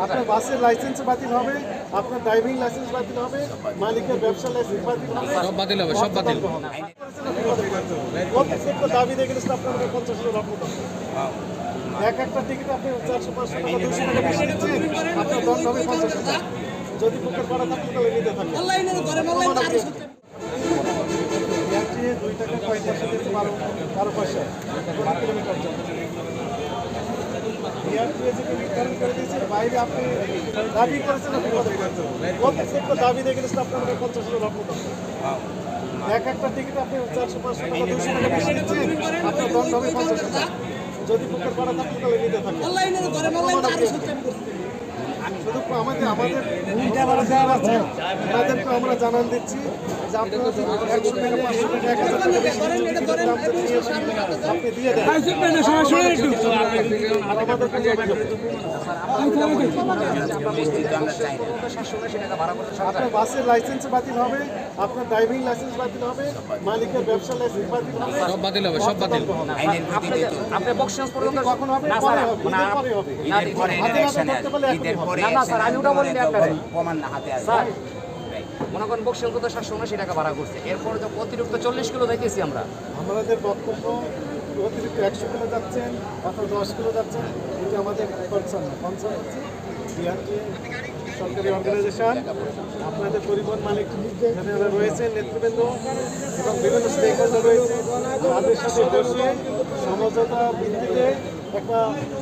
আপনার বাসের লাইসেন্স বাতিল হবে, আপনার ড্রাইভিং লাইসেন্স বাতিল হবে, মালিকের ব্যবসার লাইসেন্স বাতিল হবে, সব বাতিল হবে, সব বাতিল। প্রত্যেক দাবি দিয়ে গেলে আপনার 50 লক্ষ টাকা। এক একটা টিকিট আপনি 400-500 টাকা 200 টাকা বেশি দিচ্ছেন, আপনার দণ্ড হবে 50 টাকা। যদি বুকের করা থাকে তাহলে নিতে থাকে 2 টাকা 5 পয়সা থেকে 12 পয়সা কিলোমিটার জন্য নির্ধারণ করে দিয়েছে। বাইরে আপনি দাবি করেছেন, প্রত্যেকটা দাবি দিয়ে গেলে আপনার 50 লক্ষ টাকা। এক একটা টিকিট আপনি 400-500 টাকা 200 টাকা বেশি দিচ্ছেন, আপনার দণ্ড হবে 50 টাকা। যদি বুকের করা থাকে তাহলে নিতে থাকে শুধু আমাদেরকে আমরা জানান দিচ্ছি যে আপনারা 100 টাকা 500 টাকা 1000 টাকা বেশি আপনি দিয়ে দেন। আপনার বাসের লাইসেন্স বাতিল হবে, আপনার ড্রাইভিং লাইসেন্স বাতিল হবে, মালিকের ব্যবসার লাইসেন্স বাতিল হবে, সব বাতিল হবে, সব বাতিল। আপনি বক্সিংস পর্যন্ত কখন হবে? না পরে স্যার, হবে, ঈদের পরে হবে। ঈদের পরে হাতে হাতে করতে পারলে এখনই হবে। না স্যার, আমি ওটা বলি না আপনারে। প্রমাণ না হাতে আছে স্যার মনে করেন বক্সিং করতে 779 টাকা ভাড়া করছে, এরপরে তো অতিরিক্ত 40 কিলো যাইতেছি আমরা। আমাদের বক্তব্য অতিরিক্ত 100 কিলো যাচ্ছেন অথবা 10 কিলো যাচ্ছেন, এটা আমাদের কনসার্ন না। কনসার্ন হচ্ছে বিআরটি সরকারি অর্গানাইজেশন, আপনাদের পরিবহন মালিক যারা রয়েছেন নেতৃবৃন্দ এবং বিভিন্ন স্টেক হোল্ডার রয়েছে, তাদের সাথে বসে সমঝোতা ভিত্তিতে একটা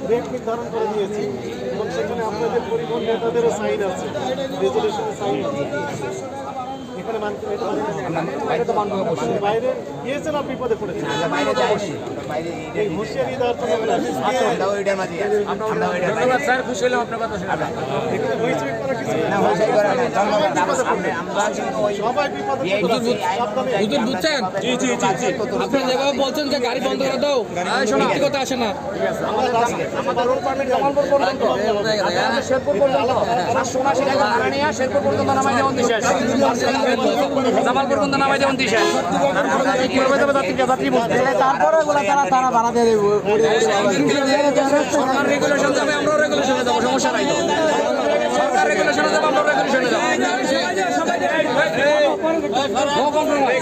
রেট নির্ধারণ করে দিয়েছি এবং সেখানে আপনাদের পরিবহন নেতাদেরও সাইন আছে, রেজলিউশনের সাইন আছে। এখানে মানতে বাইরে তো মানবো অবশ্যই। বাইরে গিয়েছেন আপনি বিপদে পড়েছেন, বাইরে যাইনি বাইরে এই হুঁশিয়ারি দেওয়ার জন্য আমরা ওইটার মাঝে আমরা ওইটার ধন্যবাদ স্যার, খুশি হলাম আপনার কথা শুনে। এখানে হইচই করা কিছু না হইছে করে না ধন্যবাদ আমরা কিন্তু ওই সবাই বিপদে সাবধানে হুজুর বুঝছেন? আপনি যেভাবে বলছেন যে গাড়ি বন্ধ করে দাও, ব্যক্তিগত আসে না। আমাদের রোড পারমিট জামালপুর পর্যন্ত আপনাদের শেরপুর পর্যন্ত 779 টাকা ভাড়া নিয়ে শেরপুর পর্যন্ত নামাই দেওয়ান দিছে, জামালপুর পর্যন্ত নামাই দেওয়ান দিছে। যাত্রী বলতে তারপরে ওগুলা তারা ভাড়া দিয়ে দেব সরকার রেগুলেশন যাবে, আমরাও রেগুলেশনে যাবো, সমস্যা নাই তো। সরকার রেগুলেশনে যাবো, আমরাও রেগুলেশনে যাবো। No compromise.